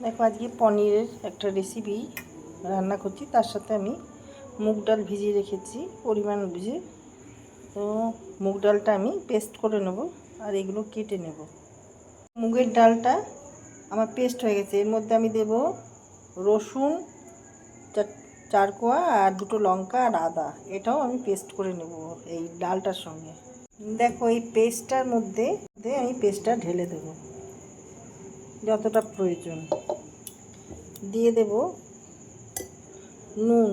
দেখো আজকে পনিরের একটা রেসিপি রান্না করছি। তার সাথে আমি মুগ ডাল ভিজিয়ে রেখেছি পরিমাণ বুঝে। তো মুগ ডালটা আমি পেস্ট করে নেব আর এগুলো কেটে নেব। মুগের ডালটা আমার পেস্ট হয়ে গেছে। এর মধ্যে আমি দেব রসুন চার কোয়া আর দুটো লঙ্কা আর আদা। এটাও আমি পেস্ট করে নেব এই ডালটার সঙ্গে। দেখো এই পেস্টটার মধ্যে আমি পেস্টটা ঢেলে দেব যতটা প্রয়োজন। দিয়ে দেব নুন,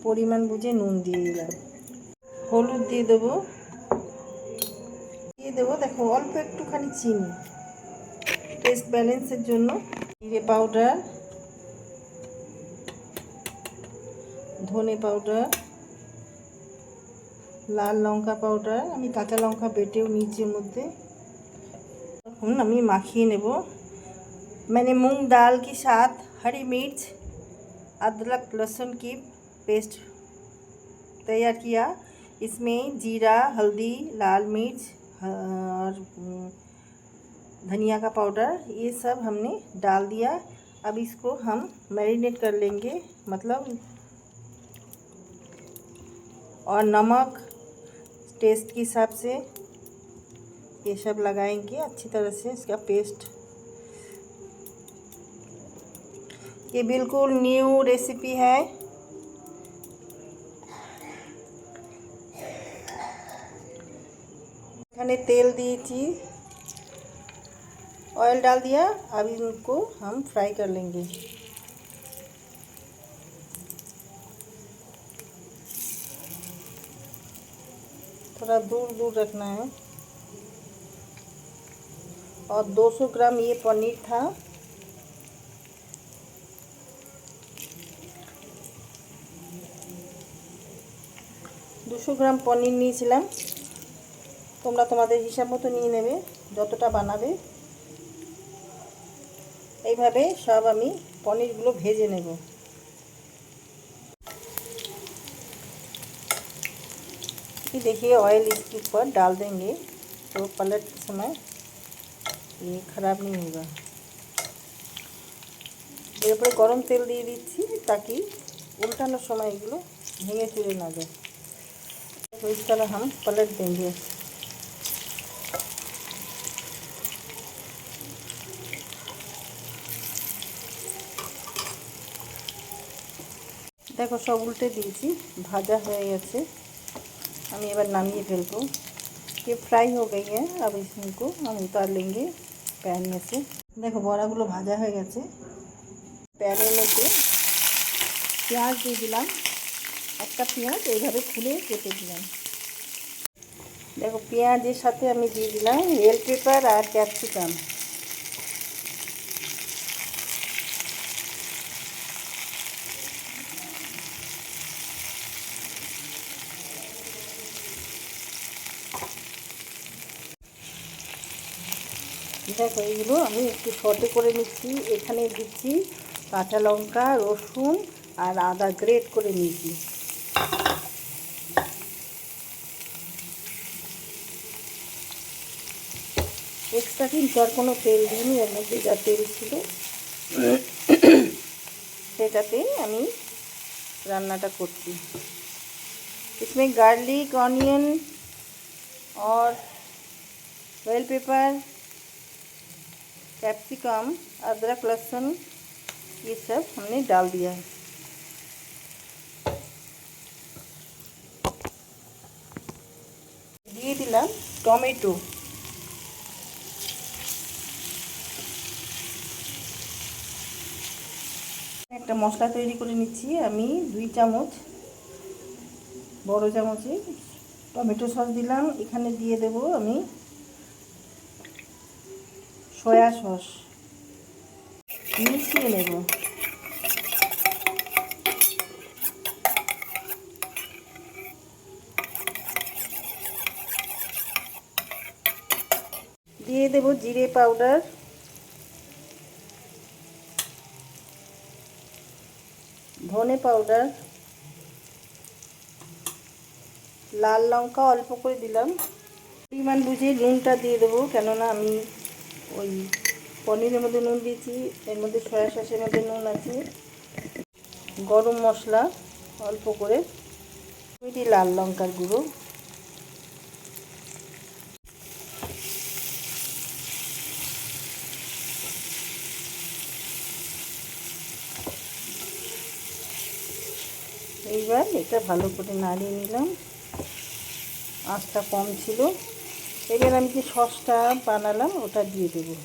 পরিমাণ বুঝে নুন দিয়ে দিলাম। হলুদ দিয়ে দেবো দেখো অল্প একটুখানি চিনি টেস্ট ব্যালেন্সের জন্য। জিরে পাউডার, ধনে পাউডার, লাল লঙ্কা পাউডার, আমি কাঁচা লঙ্কা বেটেও নিয়েছি এর মধ্যে। এখন আমি মাখিয়ে নেব। मैंने मूंग दाल के साथ हरी मिर्च अदरक लहसुन की पेस्ट तैयार किया। इसमें जीरा, हल्दी, लाल मिर्च और धनिया का पाउडर ये सब हमने डाल दिया। अब इसको हम मैरिनेट कर लेंगे, मतलब और नमक टेस्ट के हिसाब से ये सब लगाएंगे अच्छी तरह से। इसका पेस्ट ये बिल्कुल न्यू रेसिपी है। मैंने तेल दी थी, ऑयल डाल दिया। अब इनको हम फ्राई कर लेंगे। थोड़ा दूर दूर रखना है। और 200 ग्राम ये पनीर था। দুশো গ্রাম পনির নিয়েছিলাম। তোমরা তোমাদের হিসাব মতো নিয়ে নেবে যতটা বানাবে। এইভাবে সব আমি পনিরগুলো ভেজে নেব। देखिए ऑयल इसके ऊपर डाल देंगे तो पलटते समय ये ख़राब नहीं होगा। এর উপরে গরম তেল দিয়ে দিচ্ছি ताकि उल्टाনোর সময় এগুলো ভেঙে চুরে না যায়। तो इस तरह हम पलट देंगे। देखो सब उल्टे दिएছি, भाजा হয়ে গেছে। আমি এবার नामिए फेलबो। ये फ्राई हो गई है। अब इसको हम उतार लेंगे पैन में से। देखो বড়াগুলো ভাজা হয়ে গেছে। প্যানের মধ্যে পেঁয়াজ দিয়ে দিলাম। একটা পেঁয়াজ এইভাবে খুলে কেটে দিলাম। দেখো পেঁয়াজের সাথে আমি দিয়ে দিলাম বেল পেপার আর ক্যাপসিকাম। দেখো এইগুলো আমি একটু সটে করে নিচ্ছি। এখানে দিচ্ছি কাঁচা লঙ্কা, রসুন আর আদা গ্রেট করে নিয়েছি। এক্সট্রা কিন্তু আর কোনো তেল দিইনি। এর মধ্যে যা তেল ছিল সেটাতেই আমি রান্নাটা করছি। इसमें गार्लिक, ऑनियन और बेल पेपर, कैप्सिकम, अदरक लहसुन ये सब हमने डाल दिया है। দিয়ে দিলাম টমেটো। একটা মশলা তৈরি করে নিচ্ছি আমি। 2 চামচ বড় চামচে টমেটো সস দিলাম। এখানে দিয়ে দেব আমি সয়া সস। মিশিয়ে নেব। দিয়ে দেব জিরে পাউডার, ধনে পাউডার, লাল লঙ্কা অল্প করে দিলাম। পরিমাণ বুঝে নুনটা দিয়ে দেবো, কেননা আমি ওই পনিরের মধ্যে নুন দিয়েছি, এর মধ্যে সয়া সসের মধ্যে নুন আছে, গরম মশলা অল্প করে, লাল লঙ্কার গুঁড়ো, এইবার এটা ভালো করে নাড়িয়ে নিলাম, আঁচটা কম ছিল। এবার আমি যে সসটা বানালাম ওটা দিয়ে দেবো।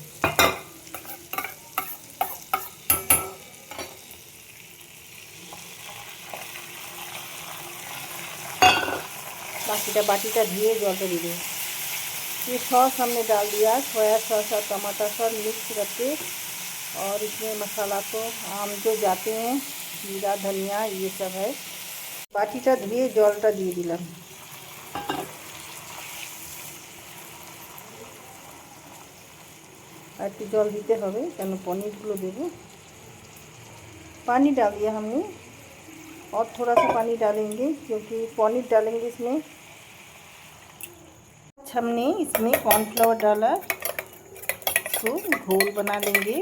बाटीटा धुए जलता दे दें। ये सॉस हमने डाल दिया, सोया सॉस और टमाटर सॉस मिक्स करके, और इसमें मसाला तो आम जो जाते हैं, जीरा धनिया ये सब है। बाटीटा धुए जलटा दिए दिलाम। একটু জল দিতে হবে কেন পনিরগুলো দেবো। पानी डाल दिया हमने और थोड़ा सा पानी डालेंगे क्योंकि पनीर डालेंगे इसमें। हमने इसमें कॉर्नफ्लावर डाला, इसको घोल बना लेंगे।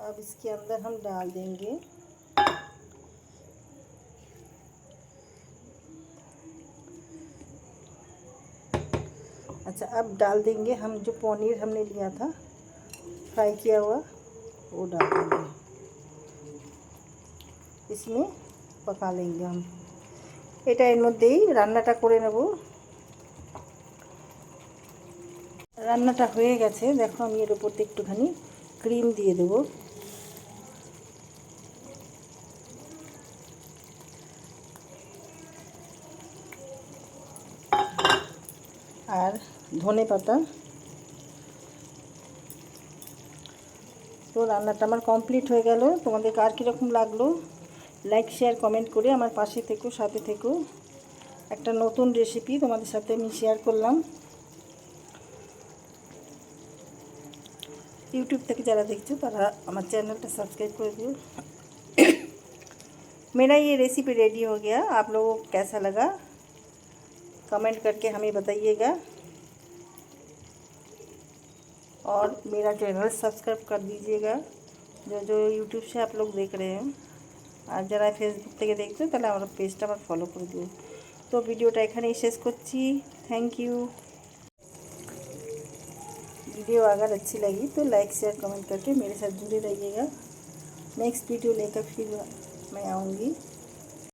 अब इसके अंदर हम डाल देंगे अच्छा, अब डाल देंगे हम जो पनीर हमने लिया था फ्राई किया हुआ, वो डाल देंगे इसमें, पका लेंगे हम। এটা এর মধ্যেই রান্নাটা করে নেব। রান্নাটা হয়ে গেছে, দেখো আমি এর উপর দিয়ে একটুখানি ক্রিম দিয়ে দেব। আর ধনে পাতা। তো রান্নাটা আমার কমপ্লিট হয়ে গেল। তোমাদের কার কীরকম লাগলো লাইক শেয়ার কমেন্ট করে আমার পাশে থেকো, সাথে থেকো। একটা নতুন রেসিপি তোমাদের সাথে আমি শেয়ার করলাম। यूट्यूब থেকে যারা দেখছো তারা আমার চ্যানেলটা सब्सक्राइब कर दियो। मेरा ये रेसिपी रेडी हो गया, आप लोगों को कैसा लगा कमेंट करके हमें बताइएगा, और मेरा चैनल सब्सक्राइब कर दीजिएगा जो जो यूट्यूब से आप लोग देख रहे हैं। আর যারা ফেসবুক থেকে দেখছো তাহলে আমার পেজটা আবার ফলো করে দিও। তো ভিডিওটা এখানেই শেষ করছি। Thank you. वीडियो अगर अच्छी लगी तो लाइक शेयर कमेंट करके मेरे साथ जुड़े रहिएगा। नेक्स्ट वीडियो लेकर फिर मैं आऊँगी।